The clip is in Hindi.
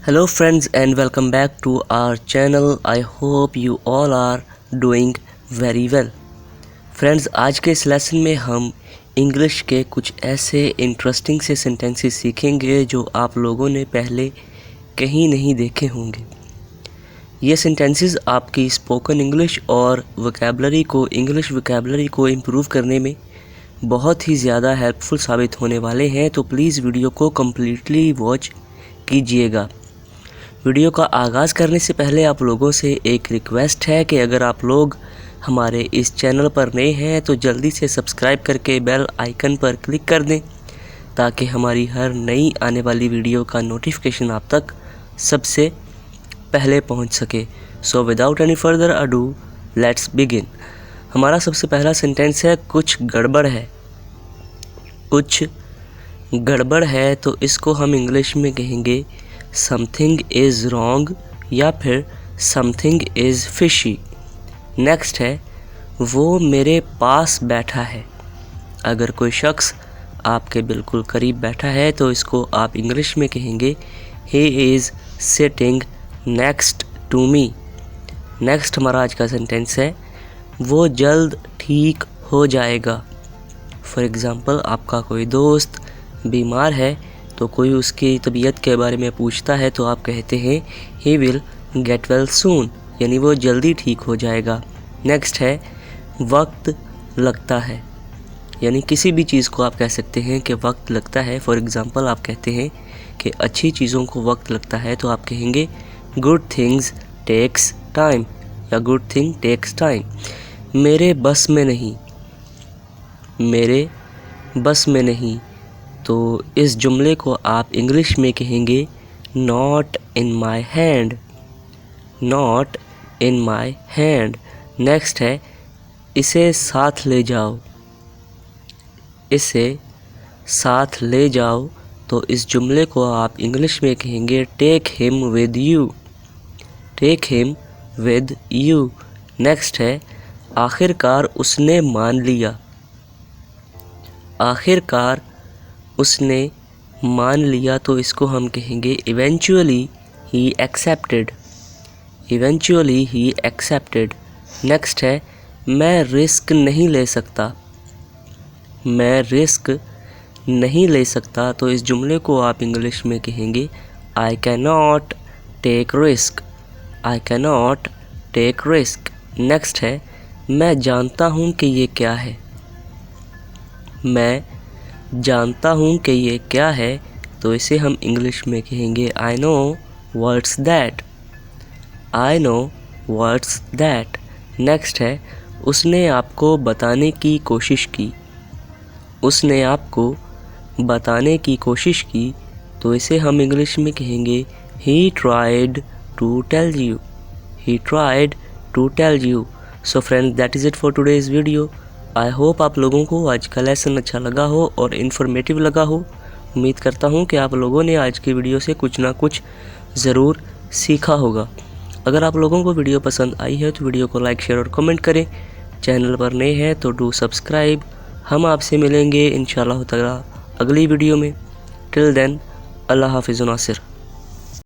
Hello friends and welcome back to our channel. I hope you all are doing very well. Friends, आज के इस लेसन में हम इंग्लिश के कुछ ऐसे इंटरेस्टिंग से सेंटेंसेस सीखेंगे जो आप लोगों ने पहले कहीं नहीं देखे होंगे। ये सेंटेंसेस आपकी स्पोकन इंग्लिश और इंग्लिश वोकैबुलरी को इम्प्रूव करने में बहुत ही ज़्यादा हेल्पफुल साबित होने वाले हैं, तो प्लीज़ वीडियो को कम्प्लीटली वॉच कीजिएगा। वीडियो का आगाज़ करने से पहले आप लोगों से एक रिक्वेस्ट है कि अगर आप लोग हमारे इस चैनल पर नए हैं तो जल्दी से सब्सक्राइब करके बेल आइकन पर क्लिक कर दें ताकि हमारी हर नई आने वाली वीडियो का नोटिफिकेशन आप तक सबसे पहले पहुंच सके। So without any further ado let's begin. हमारा सबसे पहला सेंटेंस है कुछ गड़बड़ है। कुछ गड़बड़ है तो इसको हम इंग्लिश में कहेंगे समथिंग इज़ रॉन्ग या फिर समथिंग इज़ फिशी। नेक्स्ट है वो मेरे पास बैठा है। अगर कोई शख्स आपके बिल्कुल करीब बैठा है तो इसको आप इंग्लिश में कहेंगे he is sitting next to me. Next हमारा आज का सेंटेंस है वो जल्द ठीक हो जाएगा। फॉर एग्ज़ाम्पल, आपका कोई दोस्त बीमार है तो कोई उसकी तबीयत के बारे में पूछता है तो आप कहते हैं he will get well soon, यानी वो जल्दी ठीक हो जाएगा। नेक्स्ट है वक्त लगता है, यानी किसी भी चीज़ को आप कह सकते हैं कि वक्त लगता है। फॉर एग्ज़ाम्पल, आप कहते हैं कि अच्छी चीज़ों को वक्त लगता है तो आप कहेंगे गुड थिंग्स टेक्स टाइम या गुड थिंग टेक्स टाइम। मेरे बस में नहीं, मेरे बस में नहीं, तो इस जुमले को आप इंग्लिश में कहेंगे not in my hand, not in my hand. Next है इसे साथ ले जाओ, इसे साथ ले जाओ, तो इस जुमले को आप इंग्लिश में कहेंगे take him with you, take him with you. Next है आखिरकार उसने मान लिया, आखिरकार उसने मान लिया, तो इसको हम कहेंगे eventually he accepted, eventually he accepted. Next है मैं रिस्क नहीं ले सकता, मैं रिस्क नहीं ले सकता, तो इस जुमले को आप इंग्लिश में कहेंगे I can not take risk, I can not take risk. Next है मैं जानता हूँ कि ये क्या है, मैं जानता हूँ कि ये क्या है, तो इसे हम इंग्लिश में कहेंगे I know what's that, I know what's that. Next है उसने आपको बताने की कोशिश की, उसने आपको बताने की कोशिश की, तो इसे हम इंग्लिश में कहेंगे he tried to tell you, he tried to tell you. So friends, that is it for today's video. I hope आप लोगों को आज का लेसन अच्छा लगा हो और इन्फॉर्मेटिव लगा हो। उम्मीद करता हूँ कि आप लोगों ने आज की वीडियो से कुछ ना कुछ ज़रूर सीखा होगा। अगर आप लोगों को वीडियो पसंद आई है तो वीडियो को लाइक, शेयर और कमेंट करें। चैनल पर नए हैं तो डू सब्सक्राइब। हम आपसे मिलेंगे इंशाअल्लाह ताला अगली वीडियो में। टिल देन, अल्लाह हाफिज़ नासिर।